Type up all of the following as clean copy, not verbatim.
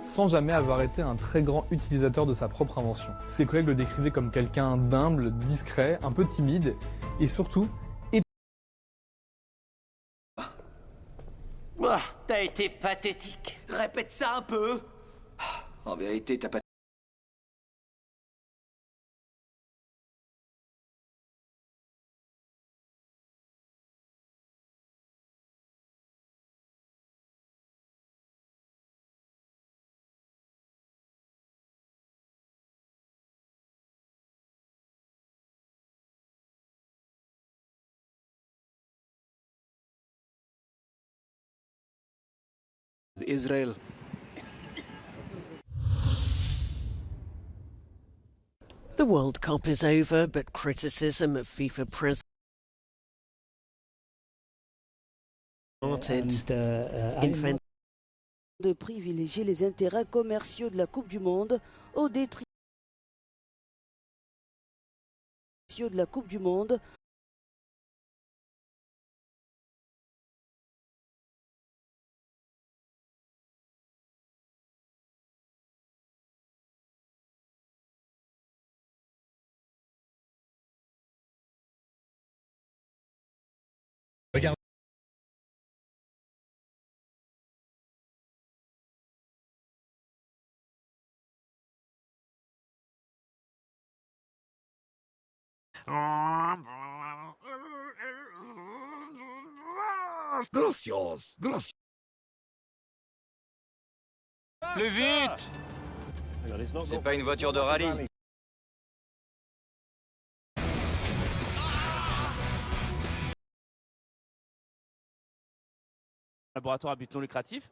sans jamais avoir été un très grand utilisateur de sa propre invention. Ses collègues le décrivaient comme quelqu'un d'humble, discret, un peu timide, et surtout Bah, t'as été pathétique. Répète ça un peu. En vérité, t'as pas... Israel. The World Cup is over, but criticism of FIFA president de privilégier les intérêts commerciaux de la Coupe du Monde au détriment de la Coupe du Monde. Regarde. Gracias, gracias. Plus vite! C'est pas une voiture de rallye. Laboratoire à but non lucratif,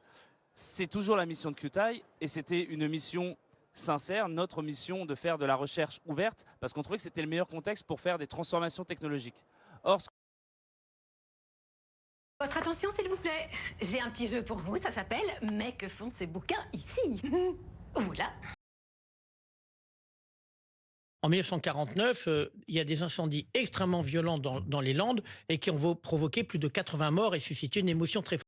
c'est toujours la mission de QTI et c'était une mission sincère, notre mission de faire de la recherche ouverte parce qu'on trouvait que c'était le meilleur contexte pour faire des transformations technologiques. Or, Votre attention s'il vous plaît, j'ai un petit jeu pour vous, ça s'appelle « Mais que font ces bouquins ici ?» Oula. En 1949, il y a des incendies extrêmement violents dans les Landes et qui ont provoqué plus de 80 morts et suscité une émotion très forte.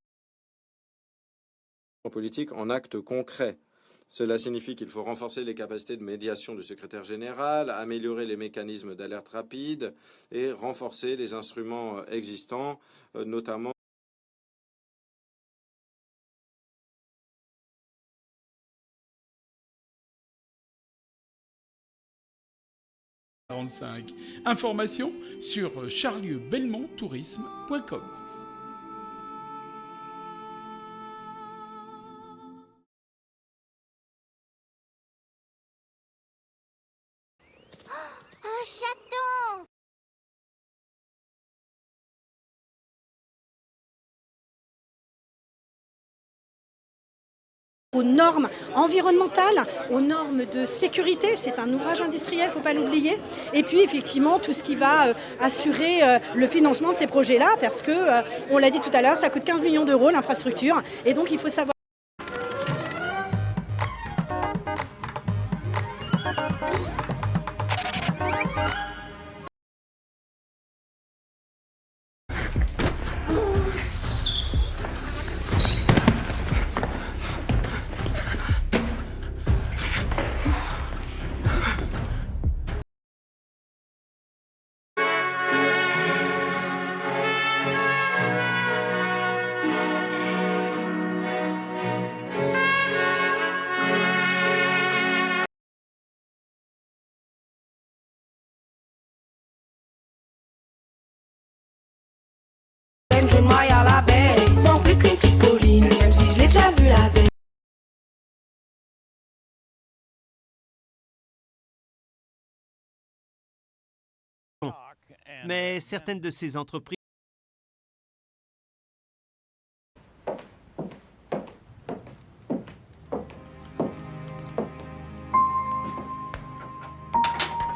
En politique, en actes concrets. Cela signifie qu'il faut renforcer les capacités de médiation du secrétaire général, améliorer les mécanismes d'alerte rapide et renforcer les instruments existants, notamment Informations sur charlieu-belmont-tourisme.com. Un chaton! Aux normes environnementales, aux normes de sécurité. C'est un ouvrage industriel, il ne faut pas l'oublier. Et puis effectivement, tout ce qui va assurer le financement de ces projets-là, parce que, on l'a dit tout à l'heure, ça coûte 15 millions d'euros l'infrastructure. Et donc il faut savoir... Mais certaines de ces entreprises...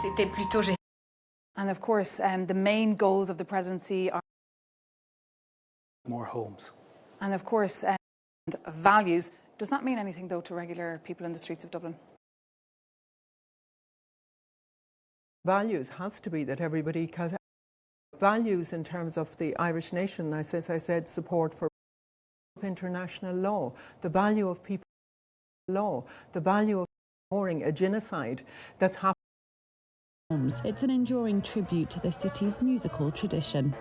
C'était plutôt génial. And of course, the main goals of the presidency are More homes. And of course, values does not mean anything, though, to regular people in the streets of Dublin. Values has to be that everybody has values in terms of the Irish nation. As I said, support for international law, the value of people. law, the value of ignoring a genocide that's happened. It's an enduring tribute to the city's musical tradition.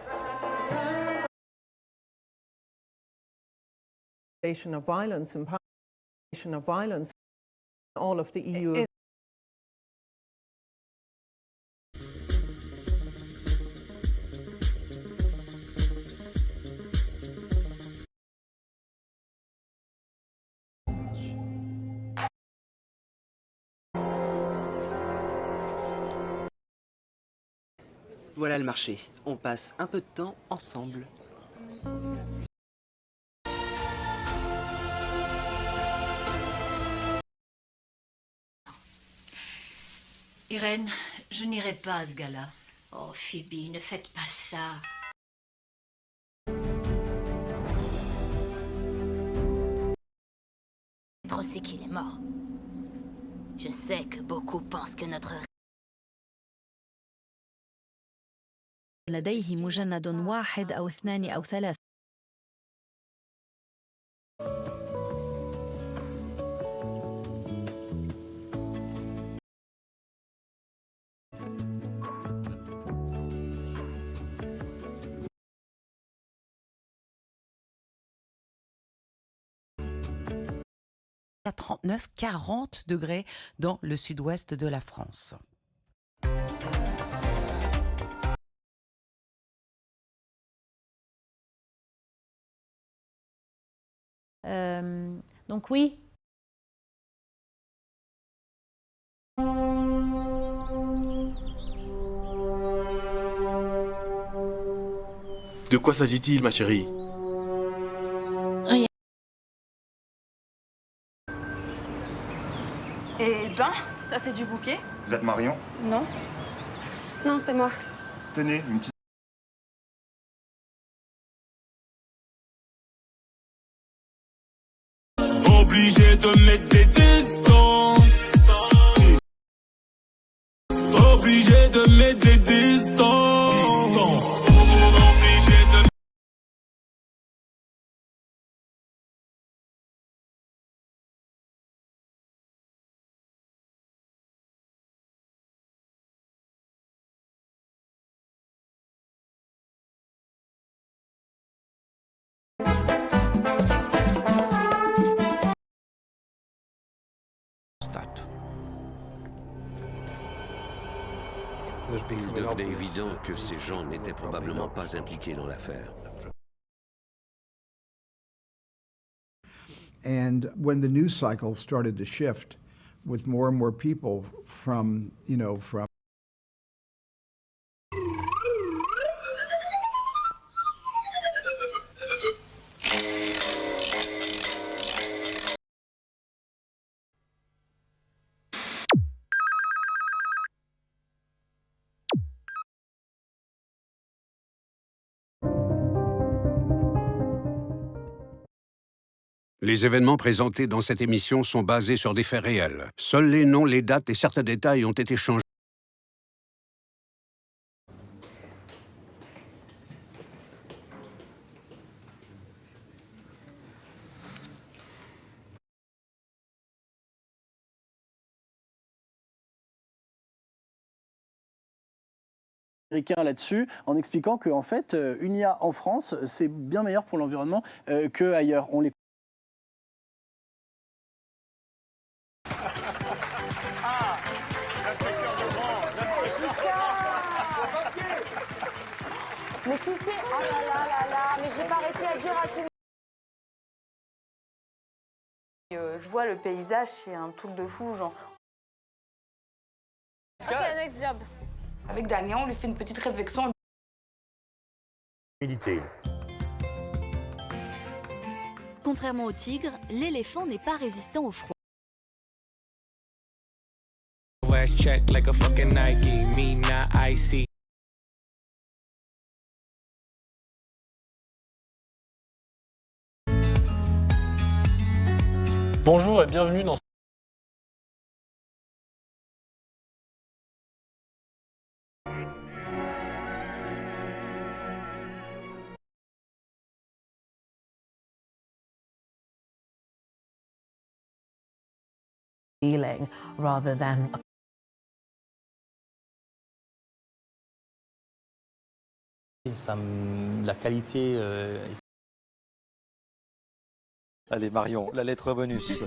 Of violence and of violence, all of the EU. Voilà le marché. On passe un peu de temps ensemble. Irène, je n'irai pas à ce gala. Oh, Phoebe, ne faites pas ça. Trop c'est qu'il est mort. Je sais que beaucoup pensent que notre لديه مجند واحد أو اثنان أو ثلاث. À 39-40 degrés dans le sud-ouest de la France. Donc oui. De quoi s'agit-il, ma chérie? Eh ben, ça c'est du bouquet. Vous êtes Marion? Non. Non, c'est moi. Tenez, une petite... Obligé de mettre des distances. Obligé de mettre des distances. Obligé de... Il devenait évident que ces gens n'étaient probablement pas impliqués dans l'affaire. And when the news cycle started to shift with more and more people from, from Les événements présentés dans cette émission sont basés sur des faits réels. Seuls les noms, les dates et certains détails ont été changés. Américain là-dessus, en expliquant qu'en fait, une IA en France, c'est bien meilleur pour l'environnement qu'ailleurs. On les... Mais tu sais, oh là là là là, mais j'ai pas arrêté à dire à tout le monde. Je vois le paysage, c'est un truc de fou, genre. Ok, next job. Avec Daniel, on lui fait une petite réflexion. Contrairement au tigre, l'éléphant n'est pas résistant au froid. Check like a fucking Nike, me not icy. Bonjour et bienvenue dans feeling rather than la qualité. Allez Marion, la lettre bonus.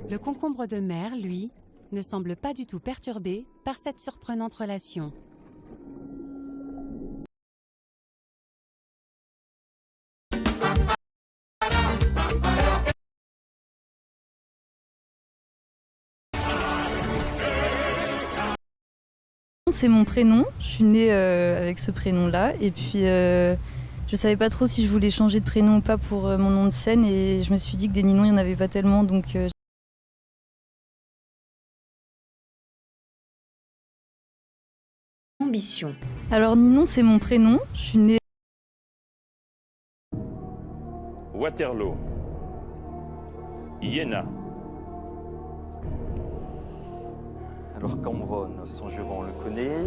Le concombre de mer, lui, ne semble pas du tout perturbé par cette surprenante relation. C'est mon prénom, je suis née avec ce prénom-là et puis je savais pas trop si je voulais changer de prénom ou pas pour mon nom de scène et je me suis dit que des Ninon il n'y en avait pas tellement donc... Ambition. Alors Ninon c'est mon prénom, je suis née... Waterloo. Iéna. Alors Cambronne, son jurant le connaît.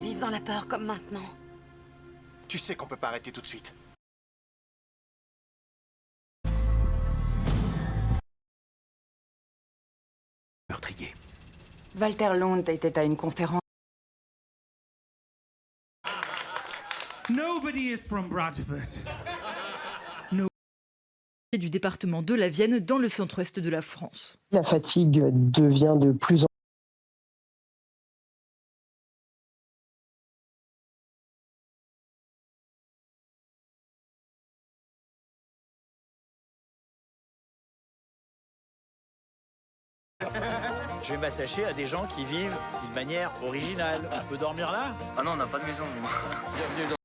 Vive dans la peur comme maintenant. Tu sais qu'on peut pas arrêter tout de suite. Meurtrier. Walter Lund était à une conférence. Nobody is from Bradford. Du département de la Vienne dans le centre-ouest de la France. La fatigue devient de plus en Je vais m'attacher à des gens qui vivent d'une manière originale. On peut dormir là? Ah non, on n'a pas de maison. Bienvenue dans...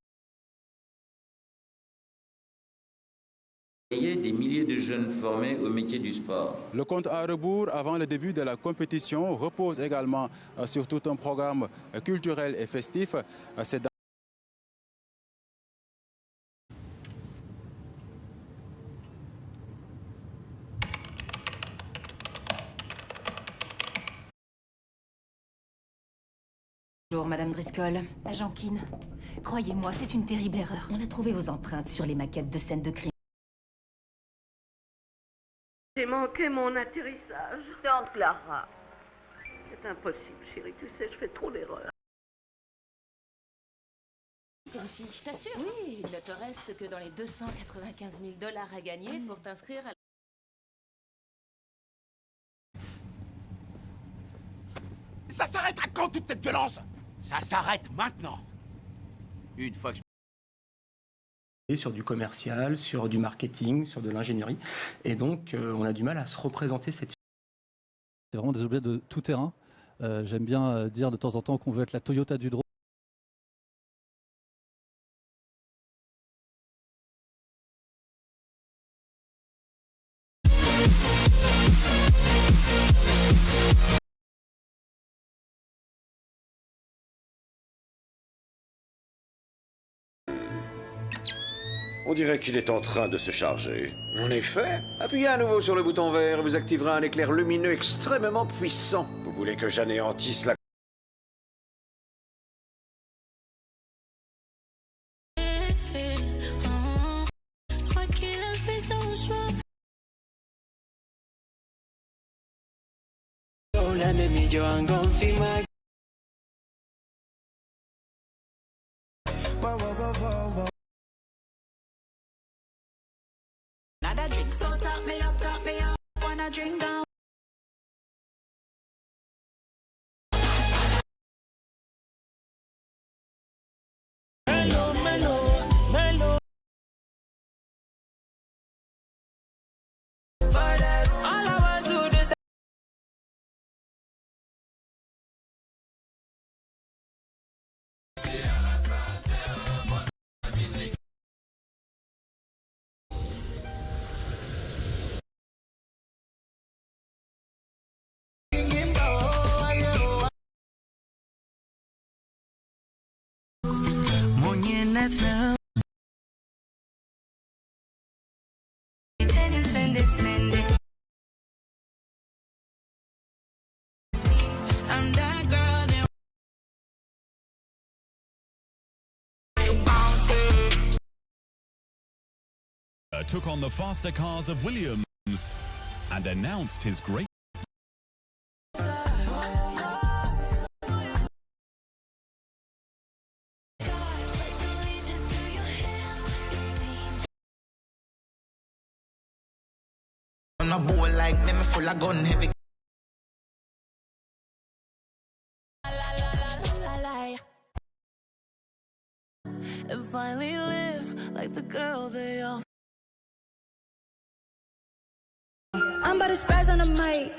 Il y a des milliers de jeunes formés au métier du sport. Le compte à rebours avant le début de la compétition repose également sur tout un programme culturel et festif. Bonjour, Madame Driscoll. Agent Keane. Croyez-moi, c'est une terrible erreur. On a trouvé vos empreintes sur les maquettes de scènes de crime. J'ai manqué mon atterrissage. Tante Clara. C'est impossible, chérie. Tu sais, je fais trop d'erreurs. T'es une fille, je t'assure. Oui, il ne te reste que dans les 295 000 $ à gagner pour t'inscrire à... Ça s'arrêtera quand toute cette violence? Ça s'arrête maintenant. Une fois que je... Sur du commercial, sur du marketing, sur de l'ingénierie. Et donc, on a du mal à se représenter cette... C'est vraiment des objets de tout terrain. J'aime bien dire de temps en temps qu'on veut être la Toyota du drone. On dirait qu'il est en train de se charger. En effet. Appuyez à nouveau sur le bouton vert et vous activerez un éclair lumineux extrêmement puissant. Vous voulez que j'anéantisse la... Another drink, so top me up, wanna drink down. gets me loose. Send it. I'm that girl that took on the faster cars of Williams and announced his great. On a bowl like me full of gun heavy. And finally live like the girl they all. I'm about to spaz on the mic.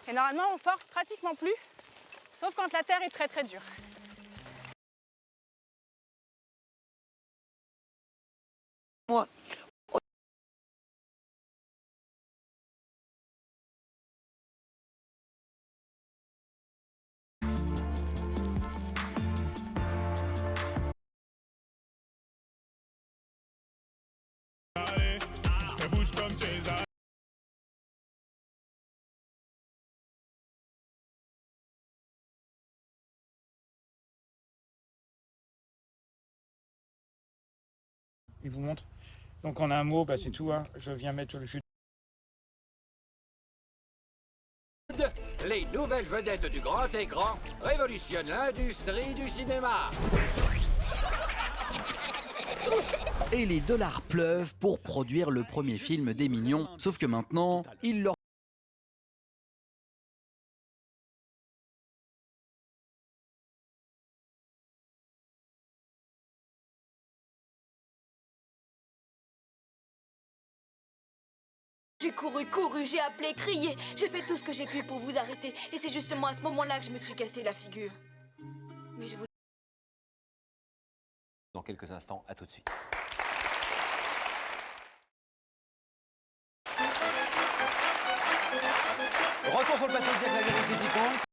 Et normalement, on force pratiquement plus, sauf quand la terre est très très dure. Moi. Il vous montre. Donc en un mot, bah, c'est tout. Hein. Je viens mettre le jus. Les nouvelles vedettes du grand écran révolutionnent l'industrie du cinéma. Et les dollars pleuvent pour produire le premier film des Mignons. Sauf que maintenant, il leur... J'ai couru, j'ai appelé, crié, j'ai fait tout ce que j'ai pu pour vous arrêter. Et c'est justement à ce moment-là que je me suis cassé la figure. Mais je vous... Dans quelques instants, à tout de suite. Retour sur le plateau de Dire la vérité qui compte.